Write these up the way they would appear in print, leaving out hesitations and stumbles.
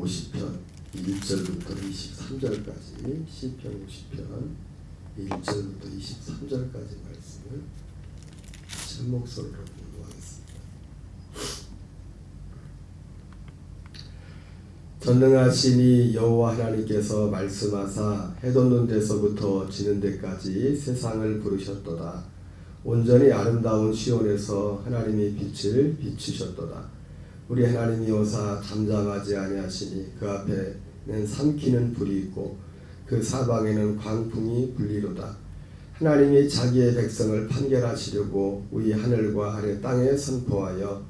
50편 1절부터 23절까지 시편 50편 1절부터 23절까지 말씀을 제 목소리로 공부하겠습니다. 전능하시니 여호와 하나님께서 말씀하사 해 돋는 데서부터 지는 데까지 세상을 부르셨도다. 온전히 아름다운 시온에서 하나님이 빛을 비추셨도다. 우리 하나님이 오사 잠잠하지 아니하시니 그 앞에는 삼키는 불이 있고 그 사방에는 광풍이 불리로다. 하나님이 자기의 백성을 판결하시려고 위 하늘과 아래 땅에 선포하여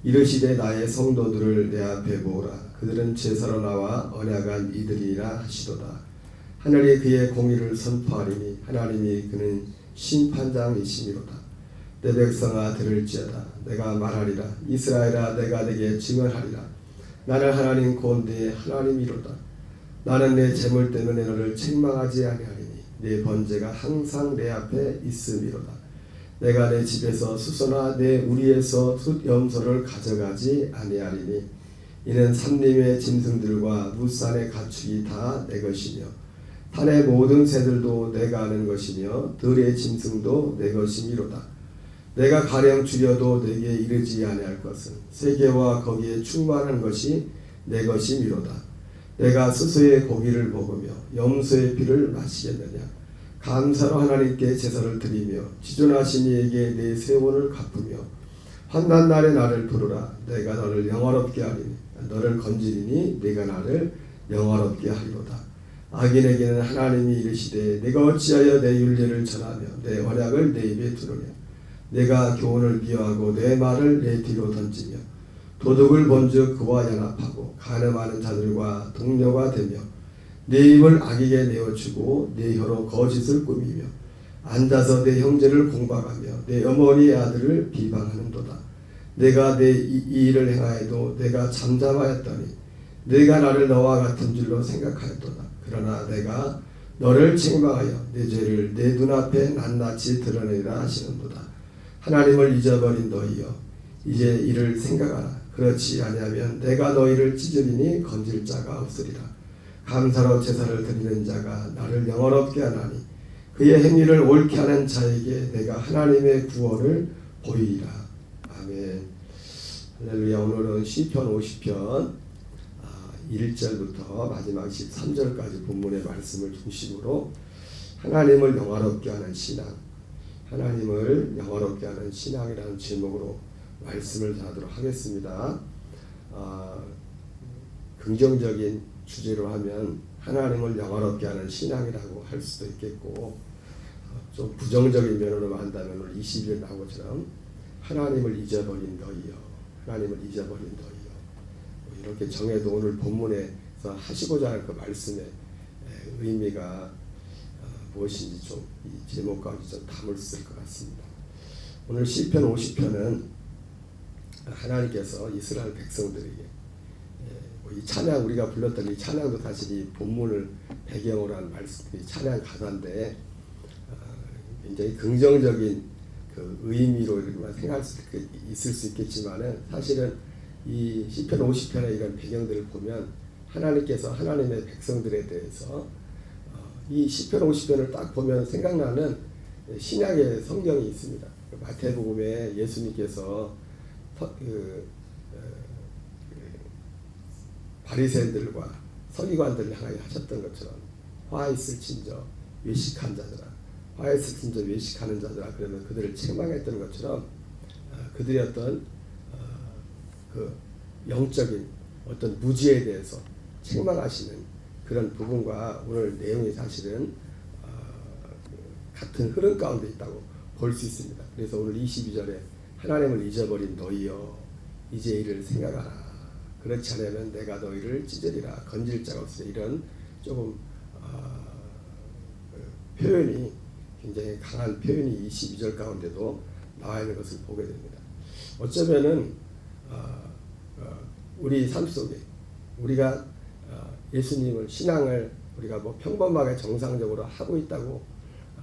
이르시되 나의 성도들을 내 앞에 모으라. 그들은 제사로 나와 언약한 이들이라 하시도다. 하늘이 그의 공의를 선포하리니 하나님이 그는 심판장이시미로다. 내 백성아 들을지어다. 내가 말하리라. 이스라엘아 내가 내게 증언하리라. 나는 하나님 곧 네 하나님이로다. 나는 내 재물 때문에 너를 책망하지 아니하리니 내 번제가 항상 내 앞에 있음이로다. 내가 내 집에서 수소나 내 우리에서 숫염소를 가져가지 아니하리니 이는 산림의 짐승들과 무산의 가축이 다 내 것이며 산의 모든 새들도 내가 아는 것이며 들의 짐승도 내 것이미로다. 내가 가령 줄여도 내게 이르지 아니할 것은 세계와 거기에 충만한 것이 내 것이미로다. 내가 스스의 고기를 먹으며 염소의 피를 마시겠느냐. 감사로 하나님께 제사를 드리며 지존하신 이에게 내 세원을 갚으며 환난날에 나를 부르라. 내가 너를 영화롭게 하리니 너를 건지리니 네가 나를 영화롭게 하리로다. 악인에게는 하나님이 이르시되 내가 어찌하여 내 율례를 전하며 내 언약을 내 입에 두느냐. 내가 교훈을 미워하고 내 말을 내 뒤로 던지며 도둑을 본즉 그와 연합하고 간음하는 자들과 동료가 되며 내 입을 악에게 내어주고 내 혀로 거짓을 꾸미며 앉아서 내 형제를 공박하며 내 어머니의 아들을 비방하는도다. 내가 내 이 일을 행하여도 내가 잠잠하였더니 내가 나를 너와 같은 줄로 생각하였도다. 그러나 내가 너를 책망하여 내 죄를 내 눈앞에 낱낱이 드러내라 하시는도다. 하나님을 잊어버린 너희여 이제 이를 생각하라. 그렇지 아니하면 내가 너희를 찢으리니 건질 자가 없으리라. 감사로 제사를 드리는 자가 나를 영원롭게 하나니 그의 행위를 옳게 하는 자에게 내가 하나님의 구원을 보이리라. 아멘. 할렐루야. 오늘은 시편 50편 1절부터 마지막 13절까지 본문의 말씀을 중심으로 하나님을 영화롭게 하는 신앙, 하나님을 영화롭게 하는 신앙이라는 제목으로 말씀을 전하도록 하겠습니다. 긍정적인 주제로 하면 하나님을 영화롭게 하는 신앙이라고 할 수도 있겠고 좀 부정적인 면으로 한다면 오늘 20일 나온 것처럼 하나님을 잊어버린 너희여, 하나님을 잊어버린 너희여 이렇게 정해도 오늘 본문에서 하시고자 할 그 말씀의 의미가 무엇인지 좀 이 제목 가운데 좀 담을 수 있을 것 같습니다. 오늘 시편 50편은 하나님께서 이스라엘 백성들에게 이 찬양 우리가 불렀던 이 찬양도 사실 이 본문을 배경으로 한 말씀, 찬양 가사인데 굉장히 긍정적인 그 의미로 이렇게만 생각할 수 있을 수 있겠지만은 사실은 이 시편 50편의 이런 배경들을 보면 하나님께서 하나님의 백성들에 대해서 이 시편 50편을 딱 보면 생각나는 신약의 성경이 있습니다. 마태복음에 예수님께서 바리새인들과 서기관들을 향하여 하셨던 것처럼 화 있을진저 외식한 자들아, 화 있을진저 외식하는 자들아, 그러면 그들을 책망했던 것처럼 그들의 어떤 그 영적인 어떤 무지에 대해서 책망하시는 그런 부분과 오늘 내용이 사실은 같은 흐름 가운데 있다고 볼 수 있습니다. 그래서 오늘 22절에 하나님을 잊어버린 너희여 이제 이를 생각하라. 그렇지 않으면 내가 너희를 찢으리라. 건질 자가 없으리. 이런 조금 표현이 굉장히 강한 표현이 22절 가운데도 나와 있는 것을 보게 됩니다. 어쩌면은 우리 삶 속에 우리가 예수님을 신앙을 우리가 뭐 평범하게 정상적으로 하고 있다고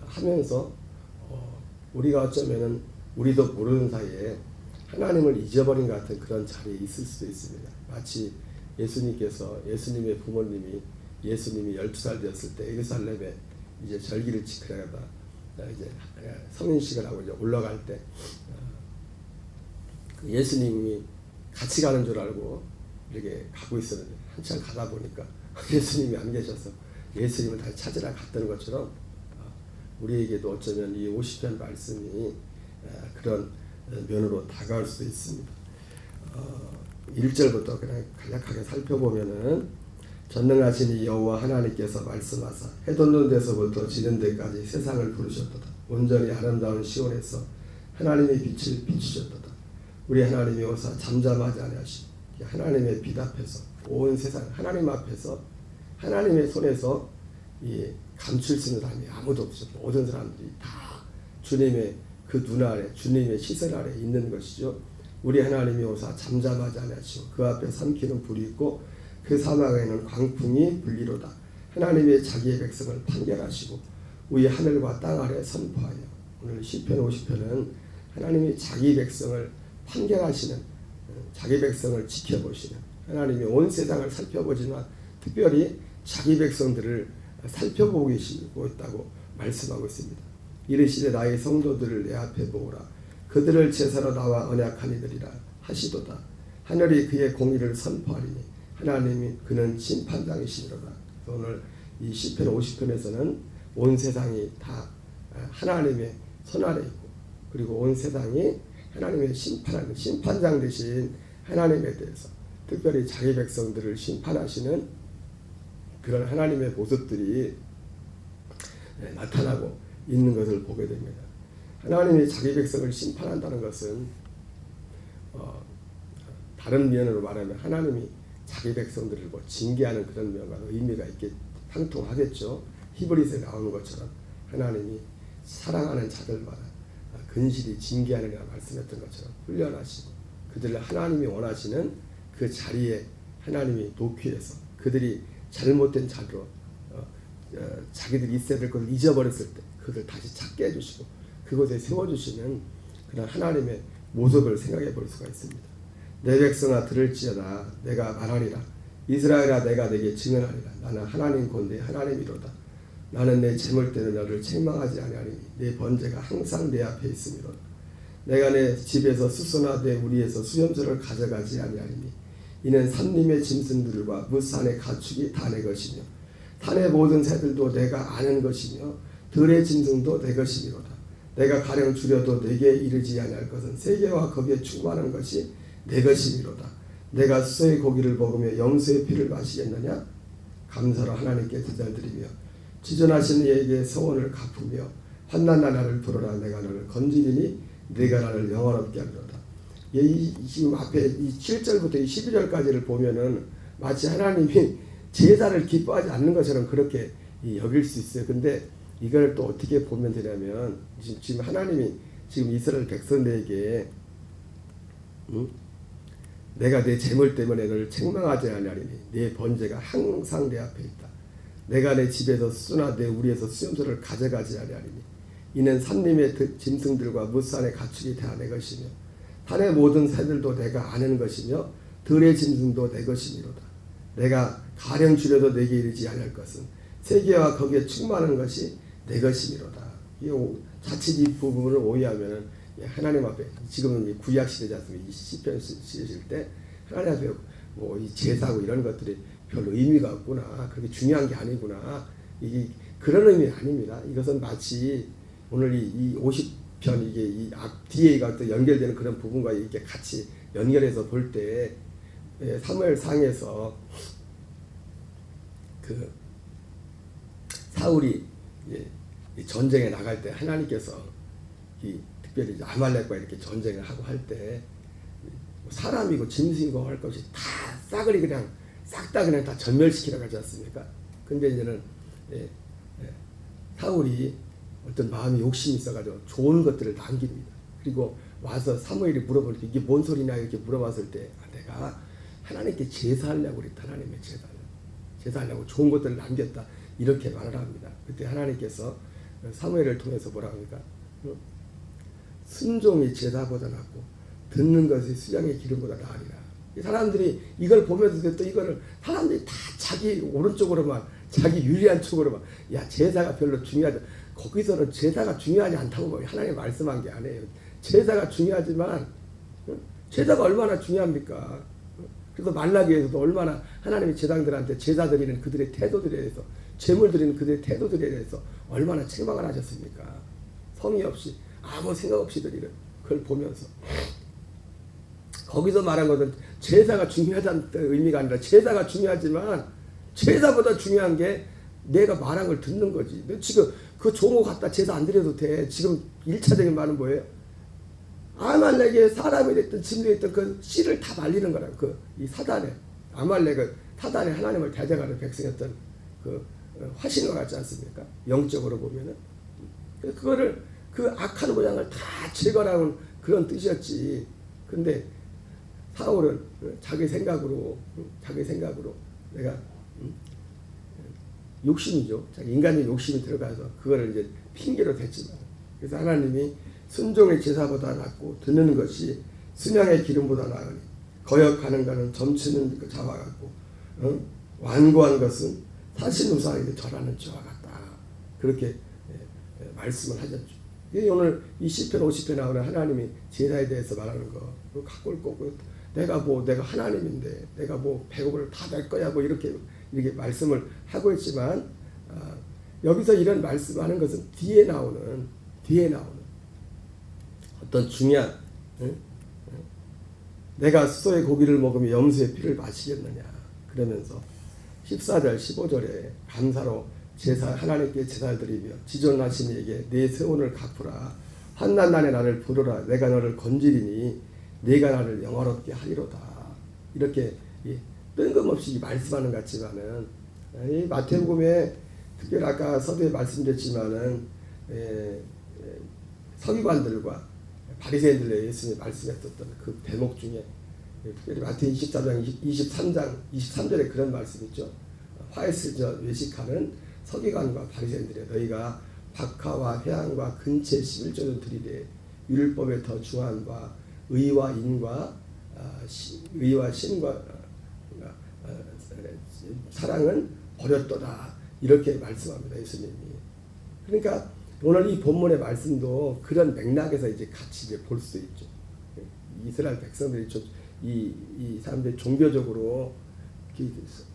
하면서 우리가 어쩌면은 우리도 모르는 사이에 하나님을 잊어버린 것 같은 그런 자리에 있을 수도 있습니다. 마치 예수님의 부모님이 예수님이 12살 되었을 때 예루살렘에 이제 절기를 지키려다 이제 성인식을 하고 이제 올라갈 때 예수님이 같이 가는 줄 알고 이렇게 가고 있었는데 한참 가다 보니까 예수님이 안 계셔서 예수님을 다시 찾으러 갔다는 것처럼 우리에게도 어쩌면 이 50편 말씀이 그런 면으로 다가올 수도 있습니다. 1절부터 그냥 간략하게 살펴보면은 전능하신 이 여호와 하나님께서 말씀하사 해 돋는 데서부터 지는 데까지 세상을 부르셨도다. 온전히 아름다운 시온에서 하나님의 빛을 비추셨도다. 우리 하나님이 오사 잠잠하지 아니하시고 하나님의 빛 앞에서 온 세상 하나님 앞에서 하나님의 손에서 이 감출 수 있는 사람이 아무도 없죠. 모든 사람들이 다 주님의 그 눈 아래 주님의 시선 아래 있는 것이죠. 우리 하나님이 오사 잠잠하지 아니하시고 그 앞에 삼키는 불이 있고 그 사막에는 광풍이 불리로다. 하나님의 자기의 백성을 판결하시고 우리 하늘과 땅 아래 선포하여. 오늘 시편 50편은 하나님이 자기 백성을 판결하시는, 자기 백성을 지켜보시는, 하나님이 온 세상을 살펴보지만 특별히 자기 백성들을 살펴보고 계시고 있다고 말씀하고 있습니다. 이르시되 나의 성도들을 내 앞에 보오라. 그들을 제사로 나와 언약하니들이라 하시도다. 하늘이 그의 공의를 선포하리니 하나님이 그는 심판장이시니로다. 오늘 이 시편 50편에서는 온 세상이 다 하나님의 손 아래 있고 그리고 온 세상이 하나님의 심판하는 심판장 되신 하나님에 대해서 특별히 자기 백성들을 심판하시는 그런 하나님의 모습들이 나타나고 있는 것을 보게 됩니다. 하나님이 자기 백성을 심판한다는 것은 다른 면으로 말하면 하나님이 자기 백성들을 뭐 징계하는 그런 면과 의미가 있게 상통하겠죠. 히브리서에 나오는 것처럼 하나님이 사랑하는 자들마다 근실히 징계하느냐 말씀했던 것처럼 훈련하시고 그들을 하나님이 원하시는 그 자리에 하나님이 놓기 위해서 그들이 잘못된 자로 자기들이 있어야 될 것을 잊어버렸을 때 그들 다시 찾게 해주시고 그곳에 세워주시는 그런 하나님의 모습을 생각해 볼 수가 있습니다. 내 백성아 들을지어다 내가 말하리라. 이스라엘아 내가 내게 증언하리라. 나는 하나님 곧 내 하나님이로다. 나는 내 재물 때는 너를 책망하지 아니하리니 내 번제가 항상 내 앞에 있음이로다. 내가 내 집에서 수소나 내 우리에서 수염소를 가져가지 아니하리니 이는 산림의 짐승들과 무산의 가축이 다 내 것이며 산의 모든 새들도 내가 아는 것이며 들의 짐승도 내 것이니로다. 내가 가령 줄여도 내게 이르지 아니할 것은 세계와 거기에 충만한 것이 내 것이니로다. 내가 수소의 고기를 먹으며 염소의 피를 마시겠느냐? 감사로 하나님께 제사드리며 지존하신 이에게 서원을 갚으며 환난 나라를 부르라. 내가 너를 건지리니 네가 나를 영원롭게 하리로다. 지금 앞에 이 7절부터 이 12절까지를 보면은 마치 하나님이 제사를 기뻐하지 않는 것처럼 그렇게 여길 수 있어요. 근데 이걸 또 어떻게 보면 되냐면 지금 하나님이 지금 이스라엘 백성들에게 내가 내 재물 때문에 너를 책망하지 아니하리니 내 번제가 항상 내 앞에 있다. 내가 내 집에서 수나 내 우리에서 수염소를 가져가지 아니하리니 이는 산림의 짐승들과 무산의 가축이 다 내 것이며 산의 모든 새들도 내가 아는 것이며 들의 짐승도 내 것이니로다. 내가 가령 줄여도 내게 이르지 아니할 것은 세계와 거기에 충만한 것이 내 것이니로다. 자칫 이 부분을 오해하면은 하나님 앞에 지금은 구약 시대지 않습니까? 이 시편 쓰실 때 하나님 앞에 뭐 이 제사고 이런 것들이 별로 의미가 없구나. 그렇게 중요한 게 아니구나. 이게 그런 의미 아닙니다. 이것은 마치 오늘 이 50편 이게 이 앞 뒤에가 또 연결되는 그런 부분과 이렇게 같이 연결해서 볼 때 사무엘상에서 그 사울이 전쟁에 나갈 때 하나님께서 특별히 아말렉과 이렇게 전쟁을 하고 할 때 사람이고 짐승이고 할 것이 다 싸그리 그냥 싹 다 그냥 다 전멸시키라고 하지 않습니까? 근데 이제는 사울이 어떤 마음이 욕심이 있어가지고 좋은 것들을 남깁니다. 그리고 와서 사무엘이 물어볼 때 이게 뭔 소리냐 이렇게 물어봤을 때 내가 하나님께 제사하려고 그랬다. 하나님의 제사하려고 좋은 것들을 남겼다. 이렇게 말을 합니다. 그때 하나님께서 사무엘을 통해서 뭐라 합니까? 순종이 제사보다 낫고 듣는 것이 수양의 기름보다 나으리라. 이 사람들이 이걸 보면서 또 이거를 사람들이 다 자기 오른쪽으로만 자기 유리한 쪽으로만 야 제사가 별로 중요하지 거기서는 제사가 중요하지 않다고 하나님 말씀한 게 아니에요. 제사가 중요하지만 제사가 얼마나 중요합니까? 그래서 말라기에서도 얼마나 하나님이 제사장들한테 제사 드리는 그들의 태도들에 대해서 제물 드리는 그들의 태도들에 대해서 얼마나 책망을 하셨습니까? 성의 없이 아무 생각 없이 드리는 그걸 보면서 거기서 말한 것은 제사가 중요하다는 의미가 아니라 제사가 중요하지만 제사보다 중요한 게 내가 말한 걸 듣는 거지. 지금 그 종호 갖다 제사 안 드려도 돼. 지금 1차적인 말은 뭐예요? 아말렉의 사람이 됐든 짐승이 됐든 그 씨를 다 말리는 거라. 이 사단에 아말렉은 사단에 하나님을 대적하는 백성이었던 그 화신과 같지 않습니까? 영적으로 보면은 그거를 그 악한 모양을 다 제거하는 그런 뜻이었지. 근데 사울은 자기 생각으로 내가 욕심이죠. 자기 인간의 욕심이 들어가서 그거를 이제 핑계로 댔지만 그래서 하나님이 순종의 제사보다 낫고 듣는 것이 순양의 기름보다 나으니 거역하는 것은 점치는 그 자와 같고 완고한 것은 사신 우상에게 절하는 자와 같다. 그렇게 말씀을 하셨죠. 오늘 이 시편 50편 나오는 하나님이 제사에 대해서 말하는 거 갖고 올 거고 내가 하나님인데 내가 배고를 다 낼 거야 이렇게 말씀을 하고 있지만 여기서 이런 말씀하는 것은 뒤에 나오는 어떤 중요한 내가 수소의 고기를 먹으며 염소의 피를 마시겠느냐 그러면서 14절 15절에 감사로 하나님께 제사를 드리며 지존하신 이에게 내 세원을 갚으라 환난 날에 나를 부르라 내가 너를 건지리니 내가 나를 영화롭게 하리로다. 이렇게 뜬금없이 말씀하는 것 같지만은 이 마태복음에 특별히 아까 서두에 말씀드렸지만은 서기관들과 바리새인들에 예수님이 말씀했었던 그 대목 중에 특별히 마태 24장 23절에 그런 말씀 있죠. 화했을 외식하는 서기관과 바리새인들에 너희가 박하와 회향과 근체 11조를 드리되 율법에 더 중한과 의와 인과 의와 신과 사랑은 버렸도다. 이렇게 말씀합니다. 예수님이. 그러니까 오늘 이 본문의 말씀도 그런 맥락에서 이제 같이 이제 볼 수 있죠. 이스라엘 백성들이 이 사람들이 종교적으로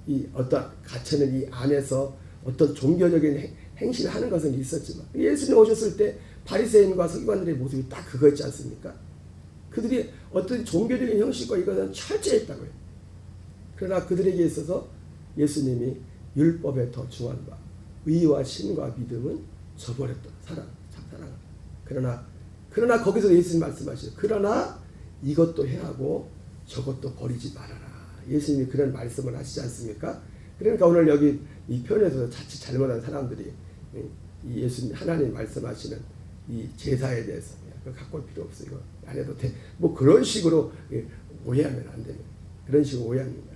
이 어떤 갇혀있는 이 안에서 어떤 종교적인 행실을 하는 것은 있었지만 예수님 오셨을 때 바리새인과 서기관들의 모습이 딱 그거였지 않습니까? 그들이 어떤 종교적인 형식과 이것은 철저했다고요. 그러나 그들에게 있어서 예수님이 율법에 더 중한 바 의와 신과 믿음은 저버렸다. 사랑. 그러나 거기서 예수님 말씀하시죠. 그러나 이것도 해하고 저것도 버리지 말아라. 예수님이 그런 말씀을 하시지 않습니까? 그러니까 오늘 여기 이 편에서 자칫 잘못한 사람들이 이 예수님 하나님 말씀하시는 이 제사에 대해서 그거 갖고 올 필요 없어. 이거 안 해도 돼. 그런 식으로 오해하면 안 되는. 그런 식으로 오해하는 거야.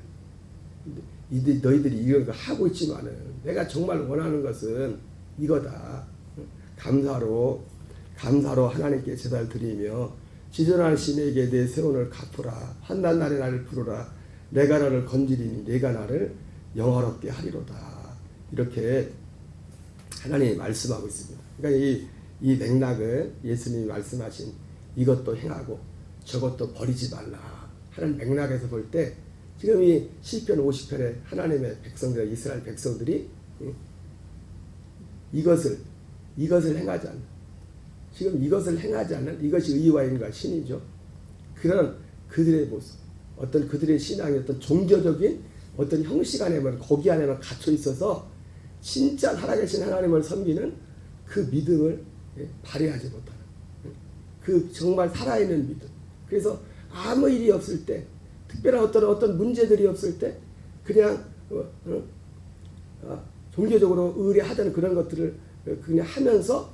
너희들이 이런 거 하고 있지만은 내가 정말 원하는 것은 이거다. 감사로 하나님께 제사를 드리며 지존하신 이에게 내 세원을 갚으라. 환난 날에 나를 부르라. 내가 너를 건지리니 내가 나를 영화롭게 하리로다. 이렇게 하나님이 말씀하고 있습니다. 그러니까 이 맥락을 예수님이 말씀하신 이것도 행하고 저것도 버리지 말라 하는 맥락에서 볼 때 지금 이 시편 50편에 하나님의 백성들 이스라엘 백성들이 이것을 행하지 않는 지금 이것을 행하지 않는 이것이 의와 인과 신이죠. 그런 그들의 모습 어떤 그들의 신앙이 어떤 종교적인 어떤 형식 안에만 거기 안에만 갇혀 있어서 진짜 살아계신 하나님을 섬기는 그 믿음을 발휘하지 못하는 그 정말 살아있는 믿음. 그래서 아무 일이 없을 때 특별한 어떤 문제들이 없을 때 그냥 종교적으로 의뢰하던 그런 것들을 그냥 하면서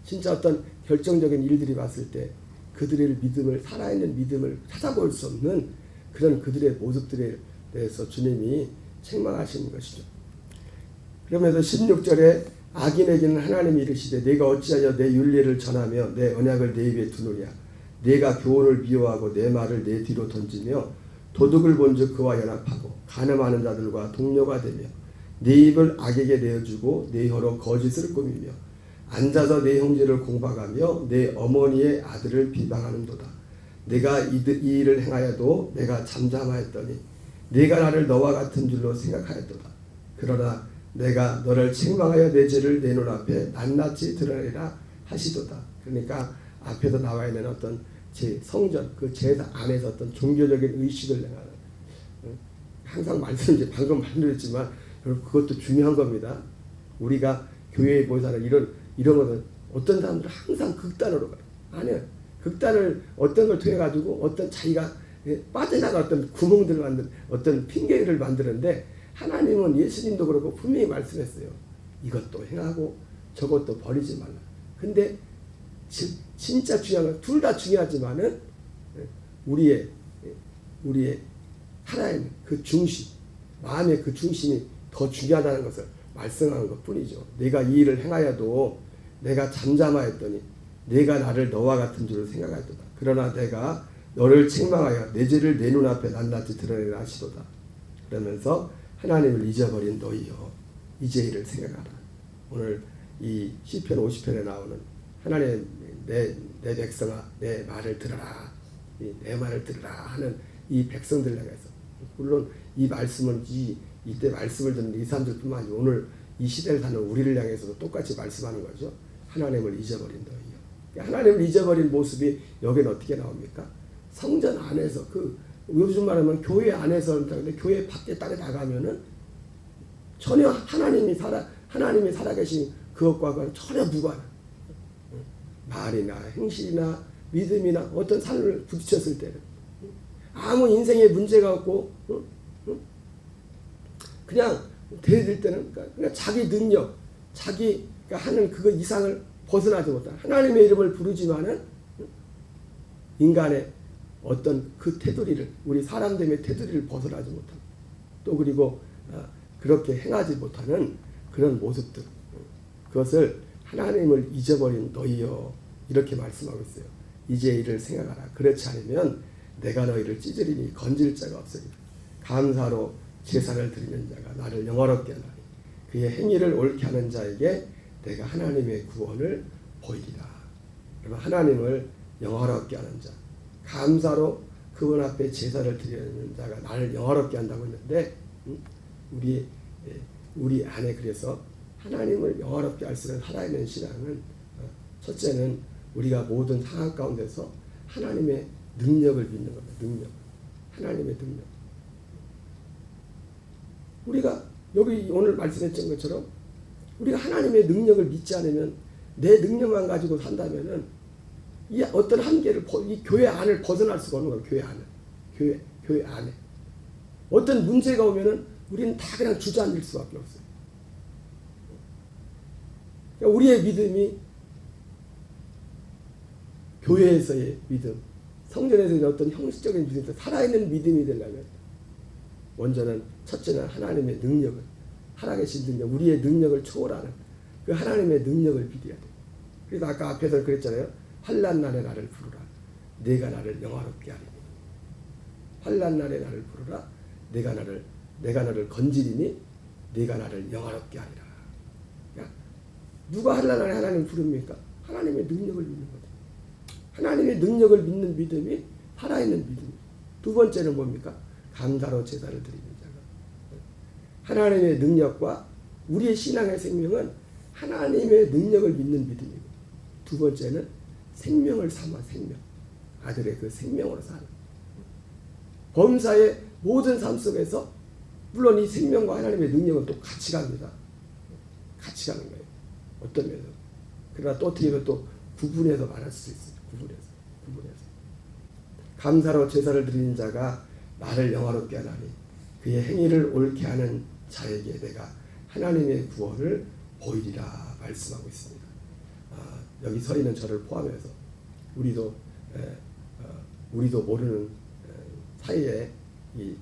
진짜 어떤 결정적인 일들이 왔을 때 그들의 믿음을 살아있는 믿음을 찾아볼 수 없는 그런 그들의 모습들에 대해서 주님이 책망하시는 것이죠. 그러면서 16절에 악인에게는 하나님이 이르시되 내가 어찌하여 내 윤례를 전하며 내 언약을 내 입에 두느냐 내가 교훈을 미워하고 내 말을 내 뒤로 던지며 도둑을 본즉 그와 연합하고 간음하는 자들과 동료가 되며 내 입을 악에게 내어주고 내 혀로 거짓을 꾸미며 앉아서 내 형제를 공박하며 내 어머니의 아들을 비방하는도다. 내가 이 일을 행하여도 내가 잠잠하였더니 네가 나를 너와 같은 줄로 생각하였도다. 그러나 내가 너를 책망하여 내 죄를 내 눈앞에 낱낱이 드러내라 하시도다. 그러니까 앞에서 나와 있는 어떤 제 성전 그 제사 안에서 어떤 종교적인 의식을 행하는, 항상 말씀드린 방금 말씀드렸지만 여러분 그것도 중요한 겁니다. 우리가 교회에 모여서 이런 것은 어떤 사람들은 항상 극단으로 가요. 아니요. 극단을 어떤 걸 통해 가지고 어떤 자기가 빠져나가 어떤 구멍들을 만든 어떤 핑계를 만드는데, 하나님은 예수님도 그렇고 분명히 말씀했어요. 이것도 행하고 저것도 버리지 말라. 근데 진짜 중요한 건 둘 다 중요하지만은 우리의 살아있는 그 중심, 마음의 그 중심이 더 중요하다는 것을 말씀하는 것 뿐이죠. 내가 이 일을 행하여도 내가 잠잠하였더니 내가 나를 너와 같은 줄을 생각하였도다. 그러나 내가 너를 책망하여 내 죄를 내 눈앞에 낱낱이 드러내라 하시도다. 그러면서 하나님을 잊어버린 너희여 이제 이를 생각하라. 오늘 이 시편 50편에 나오는 하나님 내 백성아 내 말을 들어라, 내 말을 들으라 하는 이 백성들을 향해서, 물론 이 말씀은 이때 말씀을 듣는 이 사람들뿐만 아니라 오늘 이 시대를 사는 우리를 향해서도 똑같이 말씀하는 거죠. 하나님을 잊어버린 너희요. 하나님을 잊어버린 모습이 여기는 어떻게 나옵니까? 성전 안에서, 요즘 말하면 교회 안에서, 근데 교회 밖에 땅에 나가면은 전혀 하나님이 살아계신 그것과 전혀 무관한 말이나 행실이나 믿음이나 어떤 삶을 부딪혔을 때는 아무 인생에 문제가 없고 그냥 대들 때는 그냥 자기 능력, 자기가 하는 그거 이상을 벗어나지 못한 하나님의 이름을 부르지만은 인간의 어떤 그 테두리를, 우리 사람됨의 테두리를 벗어나지 못한, 또 그리고 그렇게 행하지 못하는 그런 모습들, 그것을 하나님을 잊어버린 너희여 이렇게 말씀하고 있어요. 이제 이를 생각하라. 그렇지 않으면 내가 너희를 찢으리니 건질 자가 없으리라. 감사로 제사를 드리는 자가 나를 영화롭게 하나니 그의 행위를 옳게 하는 자에게 내가 하나님의 구원을 보이리라. 그러면 하나님을 영화롭게 하는 자, 감사로 그분 앞에 제사를 드리는 자가 나를 영화롭게 한다고 했는데, 우리 안에 그래서 하나님을 영화롭게 할 수 있는 살아있는 신앙은, 첫째는 우리가 모든 상황 가운데서 하나님의 능력을 믿는 겁니다. 능력, 하나님의 능력. 우리가 여기 오늘 말씀했던 것처럼 우리가 하나님의 능력을 믿지 않으면, 내 능력만 가지고 산다면은 이 어떤 한계를, 이 교회 안을 벗어날 수가 없는 거예요. 교회 안을, 교회 안에 어떤 문제가 오면은 우리는 다 그냥 주저앉을 수밖에 없어요. 그러니까 우리의 믿음이 교회에서의 믿음, 성전에서의 어떤 형식적인 믿음, 살아있는 믿음이 되려면 먼저는 첫째는 하나님의 능력을, 살아계신 능력, 우리의 능력을 초월하는 그 하나님의 능력을 믿어야 돼요. 그래서 아까 앞에서 그랬잖아요. 환난 날에 나를 부르라. 내가 나를 영화롭게 하리니. 환난 날에 나를 부르라. 내가 너를 건지리니 내가 나를 영화롭게 하리라. 그러니까 누가 환난 날에 하나님 부릅니까? 하나님의 능력을 믿는 거죠. 하나님의 능력을 믿는 믿음이 살아있는 믿음이에요. 두 번째는 뭡니까? 감사로 제사를 드리는 자가. 하나님의 능력과 우리의 신앙의 생명은 하나님의 능력을 믿는 믿음이고, 두 번째는 생명을 삼아, 생명, 아들의 그 생명으로 사는, 범사의 모든 삶 속에서 물론 이 생명과 하나님의 능력은 또 같이 갑니다. 같이 가는 거예요. 어떤 면에서. 그러나 또 어떻게 보면 또 구분해서 말할 수 있어요. 구분해서. 감사로 제사를 드리는 자가 나를 영화롭게 하나니 그의 행위를 옳게 하는 자에게 내가 하나님의 구원을 보이리라 말씀하고 있습니다. 여기 서 있는 저를 포함해서 우리도 모르는 사이에 이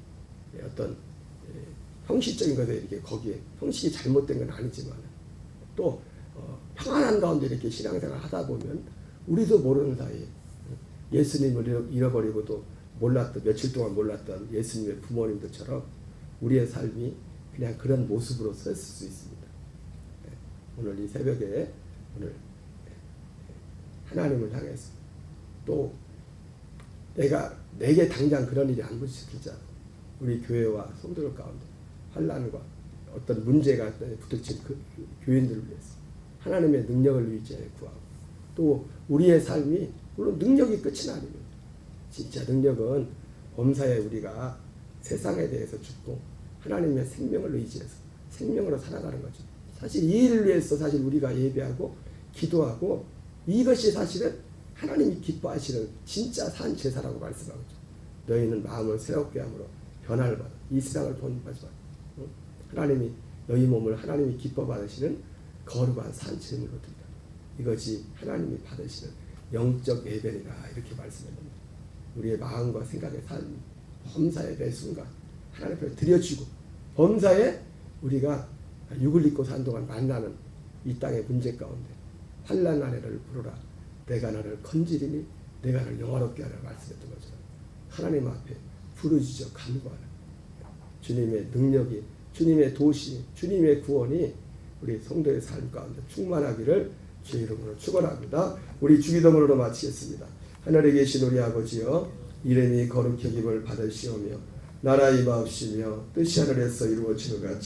어떤 형식적인 것에 이렇게 거기에 형식이 잘못된 건 아니지만 또 평안한 가운데 이렇게 신앙생활 하다 보면 우리도 모르는 사이에 예수님을 잃어버리고 또 몰랐던 며칠 동안 몰랐던 예수님의 부모님들처럼 우리의 삶이 그냥 그런 모습으로 섰을 수 있습니다. 오늘 이 새벽에 오늘 하나님을 향해서 또 내게 당장 그런 일이 안 부딪히자 우리 교회와 성도들 가운데 환난과 어떤 문제가 부딪힌 그 교인들을 위해서 하나님의 능력을 의지해 구하고 또 우리의 삶이 물론 능력이 끝이 아닙니다. 진짜 능력은 범사에 우리가 세상에 대해서 죽고 하나님의 생명을 의지해서 생명으로 살아가는 거죠. 사실 이 일을 위해서 사실 우리가 예배하고 기도하고 이것이 사실은 하나님이 기뻐하시는 진짜 산 제사라고 말씀하고 있죠. 너희는 마음을 새롭게 함으로 변화를 받아 이 세상을 본받지 마. 하나님이 너희 몸을 하나님이 기뻐 받으시는 거룩한 산 제물로 드리라. 이것이 하나님이 받으시는 영적 예배니라 이렇게 말씀합니다. 우리의 마음과 생각의 삶 범사에 매 순간 하나님 앞에 드려지고 범사에 우리가 육을 입고 산 동안 만나는 이 땅의 문제 가운데 환난 아래를 부르라 내가 너를 건지리니 내가 너를 영화롭게 하라 말씀했던 것처럼 하나님 앞에 부르짖어 간구하는 주님의 능력이 주님의 도시 주님의 구원이 우리 성도의 삶 가운데 충만하기를 주의 이름으로 축원합니다. 우리 주기도문으로 마치겠습니다. 하늘에 계신 우리 아버지여 이름이 거룩히 여김을 받으시오며 나라 임하옵시며 뜻이 하늘에서 이루어지는 것 같이